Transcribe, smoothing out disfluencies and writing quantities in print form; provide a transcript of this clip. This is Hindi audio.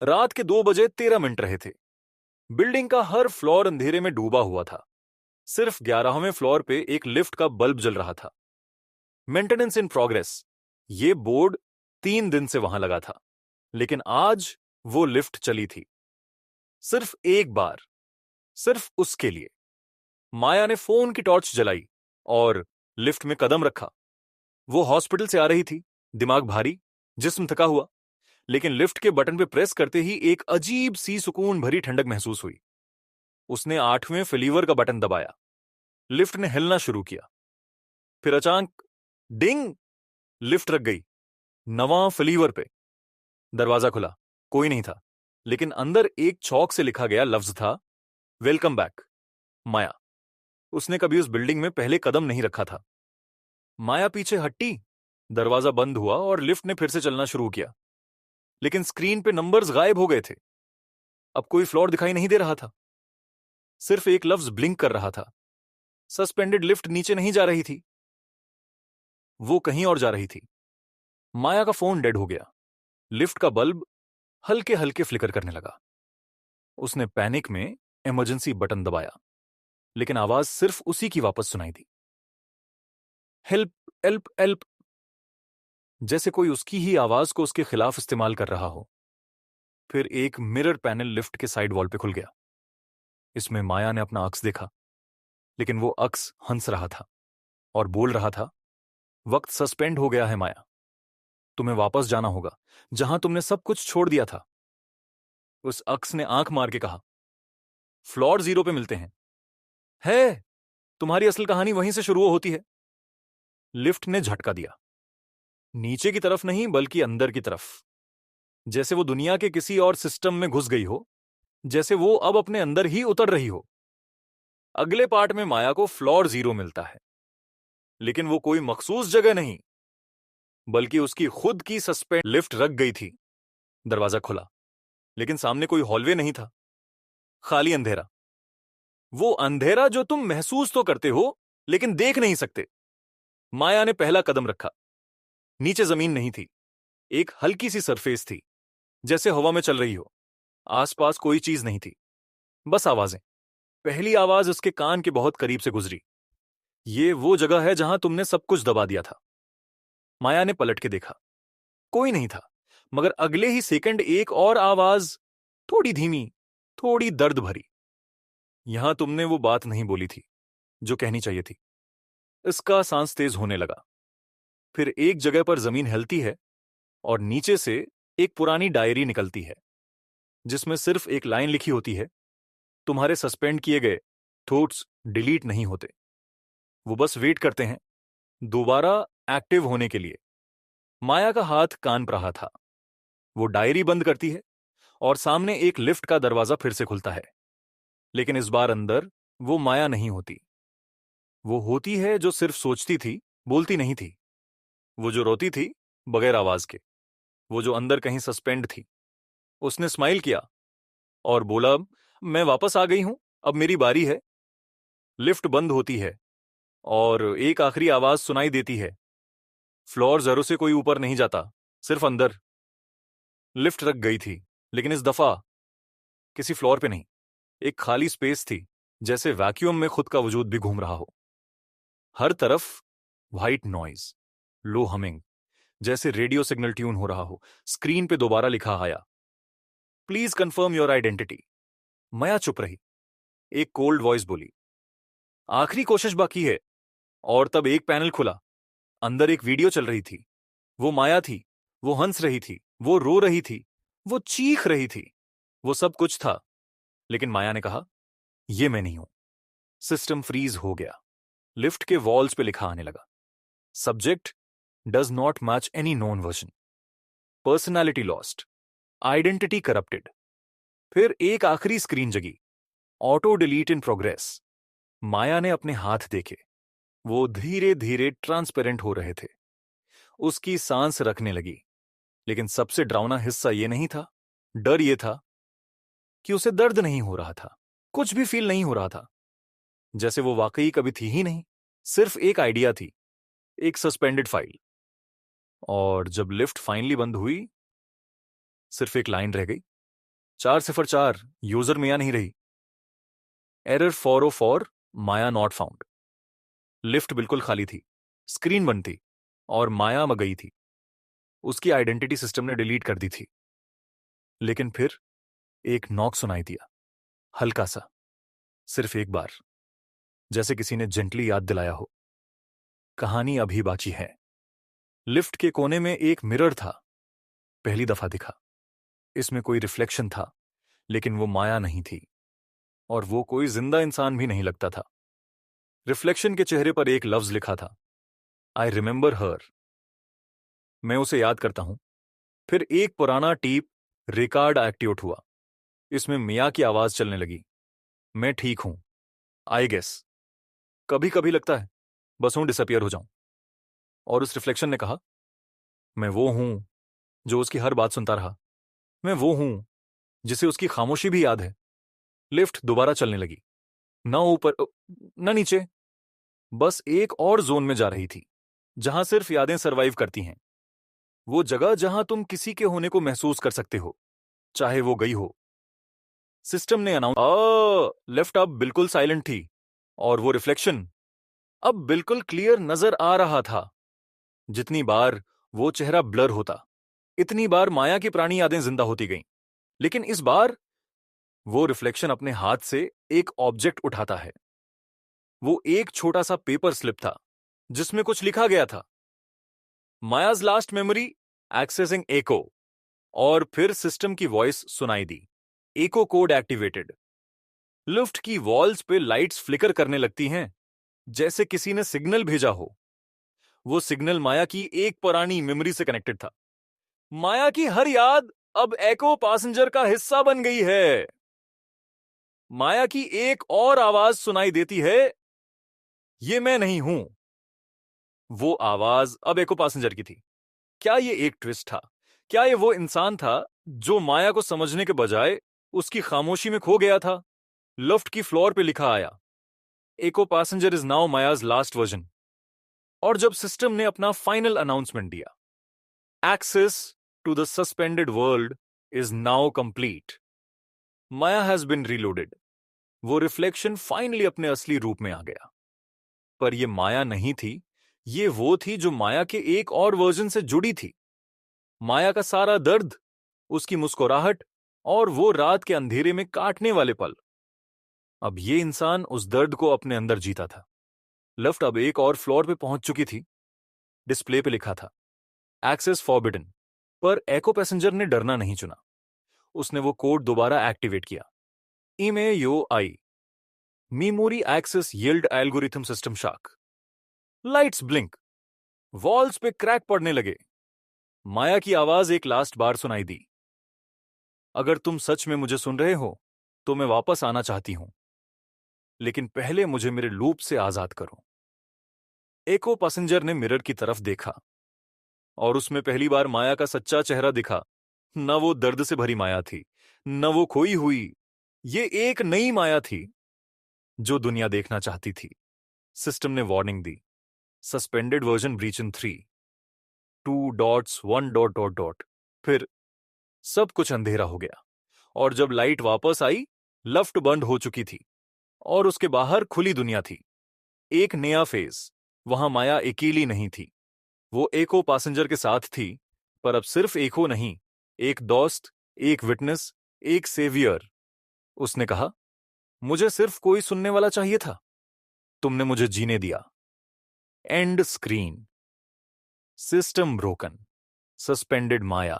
रात के 2 बजे 13 मिनट रहे थे। बिल्डिंग का हर फ्लोर अंधेरे में डूबा हुआ था। सिर्फ 11वें फ्लोर पे एक लिफ्ट का बल्ब जल रहा था। मेंटेनेंस इन प्रोग्रेस, ये बोर्ड 3 दिन से वहां लगा था, लेकिन आज वो लिफ्ट चली थी। सिर्फ एक बार, सिर्फ उसके लिए। माया ने फोन की टॉर्च जलाई और लिफ्ट में कदम रखा। वो हॉस्पिटल से आ रही थी, दिमाग भारी, जिस्म थका हुआ, लेकिन लिफ्ट के बटन पे प्रेस करते ही एक अजीब सी सुकून भरी ठंडक महसूस हुई। उसने 8वें फ्लीवर का बटन दबाया। लिफ्ट ने हिलना शुरू किया। फिर अचानक डिंग, लिफ्ट रख गई 9वां फ्लीवर पे। दरवाजा खुला, कोई नहीं था, लेकिन अंदर एक चौक से लिखा गया लफ्ज था, वेलकम बैक माया। उसने कभी उस बिल्डिंग में पहले कदम नहीं रखा था। माया पीछे हटी, दरवाजा बंद हुआ और लिफ्ट ने फिर से चलना शुरू किया, लेकिन स्क्रीन पे नंबर्स गायब हो गए थे। अब कोई फ्लोर दिखाई नहीं दे रहा था। सिर्फ एक लफ्ज ब्लिंक कर रहा था, सस्पेंडेड लिफ्ट नीचे नहीं जा रही थी, वो कहीं और जा रही थी। माया का फोन डेड हो गया। लिफ्ट का बल्ब हल्के हल्के फ्लिकर करने लगा। उसने पैनिक में इमरजेंसी बटन दबाया, लेकिन आवाज सिर्फ उसी की वापस सुनाई दी, हेल्प हेल्प हेल्प, जैसे कोई उसकी ही आवाज को उसके खिलाफ इस्तेमाल कर रहा हो। फिर एक मिरर पैनल लिफ्ट के साइड वॉल पे खुल गया। इसमें माया ने अपना अक्स देखा, लेकिन वो अक्स हंस रहा था और बोल रहा था, वक्त सस्पेंड हो गया है माया, तुम्हें वापस जाना होगा जहां तुमने सब कुछ छोड़ दिया था। उस अक्स ने आंख मार के कहा, फ्लोर 0 पे मिलते हैं। है, तुम्हारी असल कहानी वहीं से शुरू होती है। लिफ्ट ने झटका दिया, नीचे की तरफ नहीं बल्कि अंदर की तरफ, जैसे वो दुनिया के किसी और सिस्टम में घुस गई हो, जैसे वो अब अपने अंदर ही उतर रही हो। अगले पार्ट में माया को फ्लोर 0 मिलता है, लेकिन वो कोई मखसूस जगह नहीं, बल्कि उसकी खुद की सस्पेंड लिफ्ट रख गई थी। दरवाजा खुला, लेकिन सामने कोई हॉलवे नहीं था, खाली अंधेरा। वो अंधेरा जो तुम महसूस तो करते हो लेकिन देख नहीं सकते। माया ने पहला कदम रखा। नीचे जमीन नहीं थी, एक हल्की सी सरफेस थी, जैसे हवा में चल रही हो। आसपास कोई चीज नहीं थी, बस आवाजें। पहली आवाज उसके कान के बहुत करीब से गुजरी, ये वो जगह है जहां तुमने सब कुछ दबा दिया था। माया ने पलट के देखा, कोई नहीं था, मगर अगले ही सेकंड एक और आवाज, थोड़ी धीमी, थोड़ी दर्द भरी, यहां तुमने वो बात नहीं बोली थी जो कहनी चाहिए थी। इसका सांस तेज होने लगा। फिर एक जगह पर जमीन हिलती है और नीचे से एक पुरानी डायरी निकलती है, जिसमें सिर्फ एक लाइन लिखी होती है, तुम्हारे सस्पेंड किए गए थॉट्स डिलीट नहीं होते, वो बस वेट करते हैं दोबारा एक्टिव होने के लिए। माया का हाथ कान पर रहा था। वो डायरी बंद करती है और सामने एक लिफ्ट का दरवाजा फिर से खुलता है, लेकिन इस बार अंदर वो माया नहीं होती। वो होती है जो सिर्फ सोचती थी, बोलती नहीं थी। वो जो रोती थी बगैर आवाज के। वो जो अंदर कहीं सस्पेंड थी। उसने स्माइल किया और बोला, मैं वापस आ गई हूं, अब मेरी बारी है। लिफ्ट बंद होती है और एक आखिरी आवाज सुनाई देती है, फ्लोर 0 से कोई ऊपर नहीं जाता, सिर्फ अंदर। लिफ्ट रख गई थी, लेकिन इस दफा किसी फ्लोर पे नहीं। एक खाली स्पेस थी, जैसे वैक्यूम में खुद का वजूद भी घूम रहा हो। हर तरफ व्हाइट नॉइज, लो हमिंग, जैसे रेडियो सिग्नल ट्यून हो रहा हो। स्क्रीन पे दोबारा लिखा आया, प्लीज कंफर्म योर आइडेंटिटी। माया चुप रही। एक कोल्ड वॉइस बोली, आखिरी कोशिश बाकी है। और तब एक पैनल खुला। अंदर एक वीडियो चल रही थी। वो माया थी, वो हंस रही थी, वो रो रही थी, वो चीख रही थी, वो सब कुछ था। लेकिन माया ने कहा, ये मैं नहीं हूं। सिस्टम फ्रीज हो गया। लिफ्ट के वॉल्स पे लिखा आने लगा, subject does not match any known version, personality lost, identity corrupted. फिर एक आखिरी स्क्रीन जगी, ऑटो डिलीट इन प्रोग्रेस। माया ने अपने हाथ देखे, वो धीरे धीरे ट्रांसपेरेंट हो रहे थे। उसकी सांस रखने लगी। लेकिन सबसे डरावना हिस्सा ये नहीं था, डर ये था कि उसे दर्द नहीं हो रहा था, कुछ भी फील नहीं हो रहा था, जैसे वो वाकई कभी थी ही नहीं। सिर्फ एक आइडिया थी, एक सस्पेंडेड फाइल। और जब लिफ्ट फाइनली बंद हुई, सिर्फ एक लाइन रह गई, 404 यूजर मिया नहीं रही। Error 404 Maya not found. Lift बिल्कुल खाली थी, स्क्रीन बंद थी और माया म गई थी। उसकी आइडेंटिटी सिस्टम ने डिलीट कर दी थी। लेकिन फिर एक नॉक सुनाई दिया, हल्का सा, सिर्फ एक बार, जैसे किसी ने जेंटली याद दिलाया हो, कहानी अभी बाकी है। लिफ्ट के कोने में एक मिरर था, पहली दफा दिखा। इसमें कोई रिफ्लेक्शन था, लेकिन वो माया नहीं थी और वो कोई जिंदा इंसान भी नहीं लगता था। रिफ्लेक्शन के चेहरे पर एक लफ्ज लिखा था, आई रिमेंबर हर। मैं उसे याद करता हूं। फिर एक पुराना टीप रिकॉर्ड एक्टिवेट हुआ। इसमें मिया की आवाज चलने लगी, मैं ठीक हूं, आई गेस। कभी कभी लगता है बस हूं डिसअपियर हो जाऊं। और उस रिफ्लेक्शन ने कहा, मैं वो हूं जो उसकी हर बात सुनता रहा। मैं वो हूं जिसे उसकी खामोशी भी याद है। लिफ्ट दोबारा चलने लगी, ना ऊपर ना नीचे, बस एक और जोन में जा रही थी, जहां सिर्फ यादें सरवाइव करती हैं। वो जगह जहां तुम किसी के होने को महसूस कर सकते हो, चाहे वो गई हो। सिस्टम ने अनाउंस, लेफ्ट अब बिल्कुल साइलेंट थी और वो रिफ्लेक्शन अब बिल्कुल क्लियर नजर आ रहा था। जितनी बार वो चेहरा ब्लर होता, इतनी बार माया की पुरानी यादें जिंदा होती गईं। लेकिन इस बार वो रिफ्लेक्शन अपने हाथ से एक ऑब्जेक्ट उठाता है। वो एक छोटा सा पेपर स्लिप था जिसमें कुछ लिखा गया था, मायाज लास्ट मेमोरी एक्सेसिंग एको। और फिर सिस्टम की वॉइस सुनाई दी, एको कोड एक्टिवेटेड। लिफ्ट की वॉल्स पे लाइट्स फ्लिकर करने लगती हैं, जैसे किसी ने सिग्नल भेजा हो। वो सिग्नल माया की एक पुरानी मेमोरी से कनेक्टेड था। माया की हर याद अब एको पैसेंजर का हिस्सा बन गई है। माया की एक और आवाज सुनाई देती है, ये मैं नहीं हूं। वो आवाज अब एको पैसेंजर की थी। क्या ये एक ट्विस्ट था? क्या ये वो इंसान था जो माया को समझने के बजाय उसकी खामोशी में खो गया था? लिफ्ट की फ्लोर पे लिखा आया, echo passenger is now Maya's last version. और जब सिस्टम ने अपना फाइनल अनाउंसमेंट दिया, access to the suspended world is now complete, Maya has been reloaded. वो रिफ्लेक्शन फाइनली अपने असली रूप में आ गया। पर ये माया नहीं थी, ये वो थी जो माया के एक और वर्जन से जुड़ी थी। माया का सारा दर्द, उसकी मुस्कुराहट और वो रात के अंधेरे में काटने वाले पल, अब ये इंसान उस दर्द को अपने अंदर जीता था। लिफ्ट अब एक और फ्लोर पे पहुंच चुकी थी। डिस्प्ले पे लिखा था, एक्सेस फॉरबिडन। पर एको पैसेंजर ने डरना नहीं चुना। उसने वो कोड दोबारा एक्टिवेट किया, इमे यो आई memory access yield algorithm system shock. Lights blink, walls पे क्रैक पड़ने लगे। माया की आवाज एक लास्ट बार सुनाई दी, अगर तुम सच में मुझे सुन रहे हो तो मैं वापस आना चाहती हूं, लेकिन पहले मुझे मेरे लूप से आजाद करो। एको पैसेंजर ने मिरर की तरफ देखा और उसमें पहली बार माया का सच्चा चेहरा दिखा। न वो दर्द से भरी माया थी, न वो खोई हुई। ये एक नई माया थी जो दुनिया देखना चाहती थी। सिस्टम ने वार्निंग दी, सस्पेंडेड वर्जन ब्रीच इन 3, 2 डॉट्स 1 डॉट डॉट डॉट। फिर सब कुछ अंधेरा हो गया और जब लाइट वापस आई, लिफ्ट बंद हो चुकी थी और उसके बाहर खुली दुनिया थी। एक नया फेज। वहां माया अकेली नहीं थी, वो एको पैसेंजर के साथ थी। पर अब सिर्फ एको नहीं, एक दोस्त, एक विटनेस, एक सेवियर। उसने कहा, मुझे सिर्फ कोई सुनने वाला चाहिए था, तुमने मुझे जीने दिया। And screen. System broken, suspended Maya.